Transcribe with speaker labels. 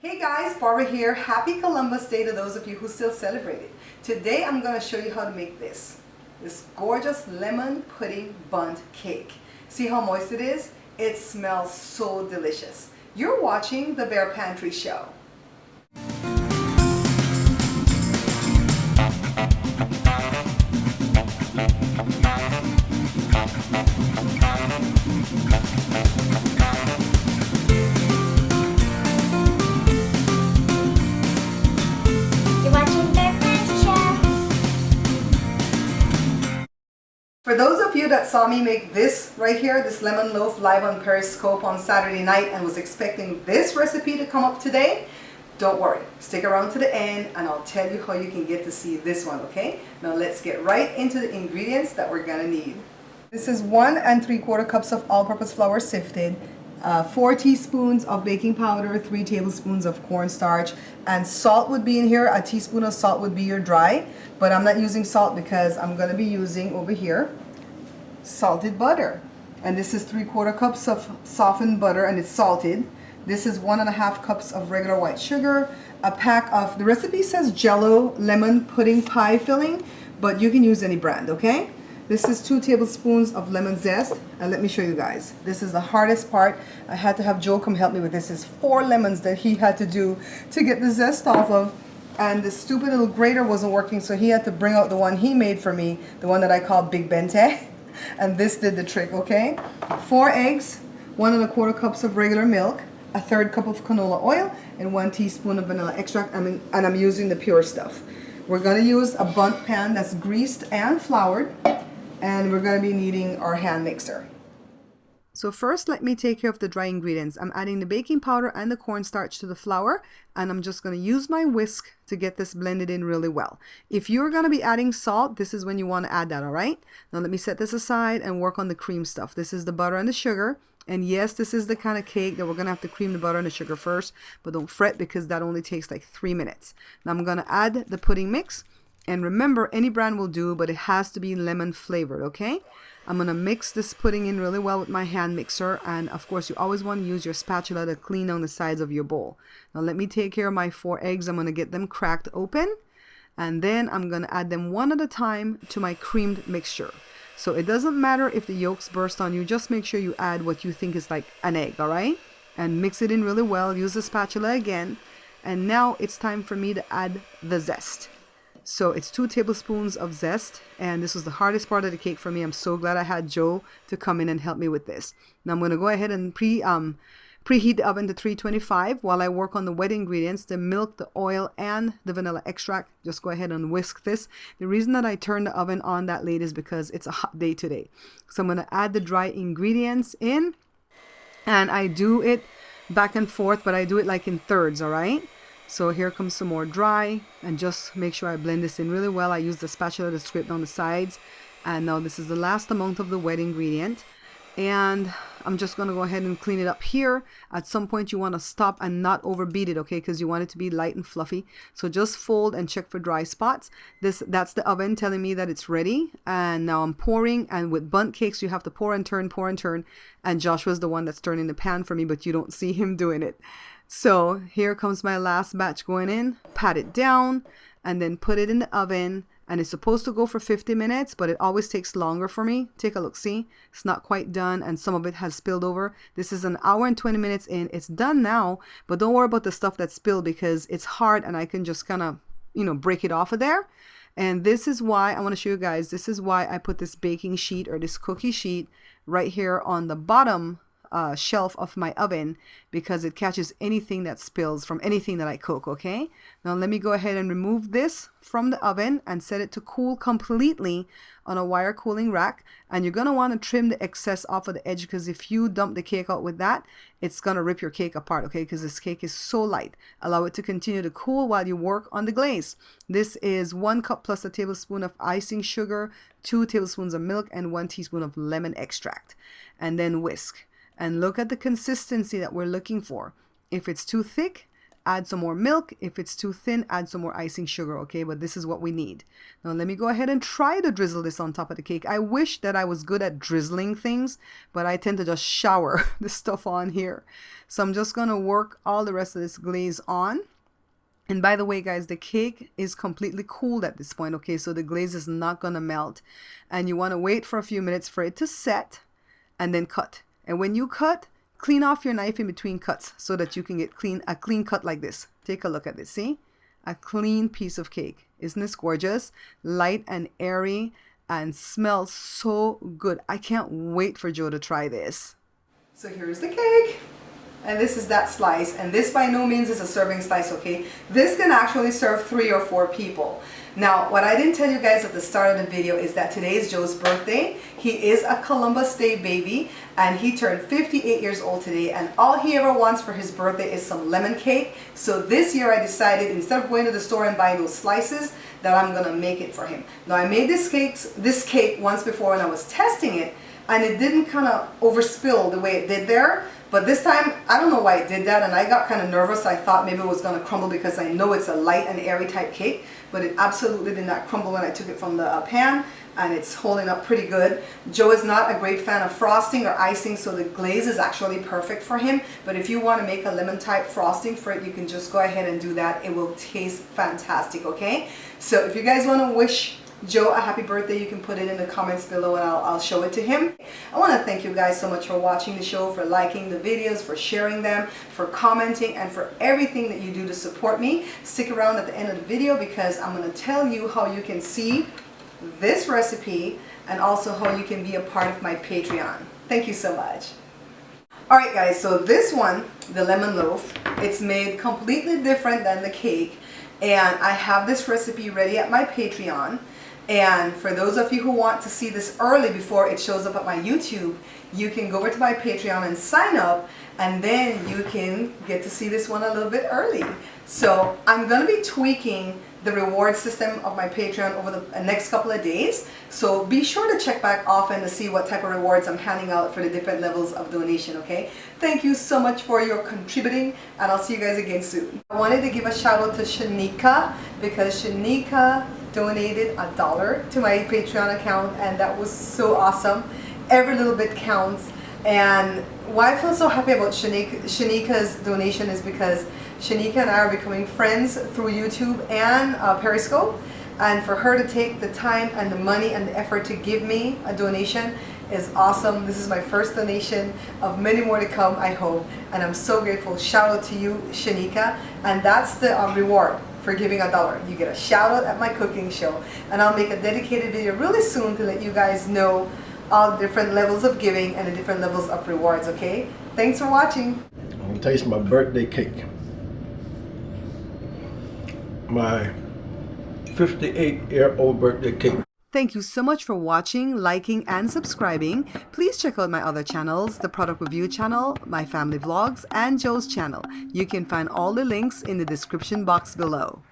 Speaker 1: Hey guys, Barbara here. Happy Columbus Day to those of you who still celebrate it. Today I'm going to show you how to make this gorgeous lemon pudding bundt cake. See how moist it is? It smells so delicious. You're watching the Bear Pantry Show. For those of you that saw me make this right here, this lemon loaf live on Periscope on Saturday night and was expecting this recipe to come up today, don't worry. Stick around to the end and I'll tell you how you can get to see this one, okay? Now let's get right into the ingredients that we're gonna need. This is 1 3/4 cups of all-purpose flour sifted, 4 teaspoons of baking powder, 3 tablespoons of cornstarch, and salt would be in here. A teaspoon of salt would be your dry, but I'm not using salt because I'm going to be using over here salted butter. And this is 3/4 cups of softened butter and it's salted. This is 1 1/2 cups of regular white sugar, a pack of, the recipe says Jello lemon pudding pie filling, but you can use any brand, okay? This is 2 tablespoons of lemon zest, and let me show you guys. This is the hardest part. I had to have Joe come help me with this. It's 4 lemons that he had to do to get the zest off of, and the stupid little grater wasn't working, so he had to bring out the one he made for me, the one that I call Big Bente, and this did the trick, okay? 4 eggs, 1 1/4 cups of regular milk, a 1/3 cup of canola oil, and 1 teaspoon of vanilla extract, and I'm using the pure stuff. We're gonna use a bundt pan that's greased and floured, and we're going to be needing our hand mixer. So first, let me take care of the dry ingredients. I'm adding the baking powder and the cornstarch to the flour, and I'm just going to use my whisk to get this blended in really well. If you're going to be adding salt, this is when you want to add that, all right? Now let me set this aside and work on the cream stuff. This is the butter and the sugar. And yes, this is the kind of cake that we're going to have to cream the butter and the sugar first, but don't fret because that only takes like 3 minutes. Now I'm going to add the pudding mix. And remember, any brand will do, but it has to be lemon flavored, okay? I'm going to mix this pudding in really well with my hand mixer. And of course, you always want to use your spatula to clean on the sides of your bowl. Now let me take care of my 4 eggs. I'm going to get them cracked open. And then I'm going to add them one at a time to my creamed mixture. So it doesn't matter if the yolks burst on you. Just make sure you add what you think is like an egg, all right? And mix it in really well. Use the spatula again. And now it's time for me to add the zest. So it's 2 tablespoons of zest, and this was the hardest part of the cake for me. I'm so glad I had Joe to come in and help me with this. Now I'm going to go ahead and preheat the oven to 325 while I work on the wet ingredients, the milk, the oil, and the vanilla extract. Just go ahead and whisk this. The reason that I turned the oven on that late is because it's a hot day today. So I'm going to add the dry ingredients in, and I do it back and forth, but I do it like in thirds, all right? So here comes some more dry, and just make sure I blend this in really well. I use the spatula to scrape down the sides. And now this is the last amount of the wet ingredient. And I'm just going to go ahead and clean it up here. At some point you want to stop and not overbeat it, okay? Because you want it to be light and fluffy. So just fold and check for dry spots. That's the oven telling me that it's ready. And now I'm pouring, and with bundt cakes you have to pour and turn, pour and turn. And Joshua's the one that's turning the pan for me, but you don't see him doing it. So here comes my last batch going in. Pat it down and then put it in the oven. And it's supposed to go for 50 minutes, but it always takes longer for me. Take a look, see? It's not quite done, and some of it has spilled over. This is 1 hour and 20 minutes in. It's done now, but don't worry about the stuff that spilled because it's hard and I can just kind of, break it off of there. And this is why, I want to show you guys, this is why I put this baking sheet or this cookie sheet right here on the bottom shelf of my oven, because it catches anything that spills from anything that I cook, okay? Now let me go ahead and remove this from the oven and set it to cool completely on a wire cooling rack. And you're going to want to trim the excess off of the edge, because if you dump the cake out with that, it's going to rip your cake apart, okay? Because this cake is so light. Allow it to continue to cool while you work on the glaze. This is 1 cup plus a tablespoon of icing sugar, 2 tablespoons of milk, and 1 teaspoon of lemon extract. And then whisk. And look at the consistency that we're looking for. If it's too thick, add some more milk. If it's too thin, add some more icing sugar, okay? But this is what we need. Now let me go ahead and try to drizzle this on top of the cake. I wish that I was good at drizzling things, but I tend to just shower the stuff on here. So I'm just gonna work all the rest of this glaze on. And by the way, guys, the cake is completely cooled at this point, okay? So the glaze is not gonna melt. And you wanna wait for a few minutes for it to set and then cut. And when you cut, clean off your knife in between cuts so that you can get a clean cut like this. Take a look at this, see? A clean piece of cake. Isn't this gorgeous? Light and airy and smells so good. I can't wait for Joe to try this. So here's the cake. And this is that slice, and this by no means is a serving slice, okay? This can actually serve 3 or 4 people. Now, what I didn't tell you guys at the start of the video is that today is Joe's birthday. He is a Columbus Day baby, and he turned 58 years old today, and all he ever wants for his birthday is some lemon cake. So this year I decided, instead of going to the store and buying those slices, that I'm gonna make it for him. Now, I made this cake once before when I was testing it, and it didn't kind of overspill the way it did there. But this time, I don't know why it did that, and I got kind of nervous. I thought maybe it was going to crumble because I know it's a light and airy type cake, but it absolutely did not crumble when I took it from the pan, and it's holding up pretty good. Joe is not a great fan of frosting or icing, so the glaze is actually perfect for him. But if you want to make a lemon type frosting for it, you can just go ahead and do that. It will taste fantastic, okay? So if you guys want to wish Joe a happy birthday, you can put it in the comments below and I'll show it to him. I want to thank you guys so much for watching the show, for liking the videos, for sharing them, for commenting, and for everything that you do to support me. Stick around at the end of the video because I'm going to tell you how you can see this recipe and also how you can be a part of my Patreon. Thank you so much. Alright guys, so this one, the lemon loaf, it's made completely different than the cake, and I have this recipe ready at my Patreon. And for those of you who want to see this early before it shows up at my YouTube, you can go over to my Patreon and sign up, and then you can get to see this one a little bit early. So I'm going to be tweaking the reward system of my Patreon over the next couple of days. So be sure to check back often to see what type of rewards I'm handing out for the different levels of donation, okay? Thank you so much for your contributing, and I'll see you guys again soon. I wanted to give a shout out to Shanika because Shanika donated $1 to my Patreon account, and that was so awesome. Every little bit counts. And why I feel so happy about Shanika's donation is because Shanika and I are becoming friends through YouTube and Periscope, and for her to take the time and the money and the effort to give me a donation is awesome. This is my first donation of many more to come, I hope, and I'm so grateful. Shout out to you, Shanika, and that's the reward for giving $1. You get a shout out at my cooking show, and I'll make a dedicated video really soon to let you guys know all the different levels of giving and the different levels of rewards, okay? Thanks for watching.
Speaker 2: I'm gonna taste my birthday cake. My 58-year-old birthday cake.
Speaker 1: Thank you so much for watching, liking, and subscribing. Please check out my other channels, the Product Review channel, my family vlogs, and Joe's channel. You can find all the links in the description box below.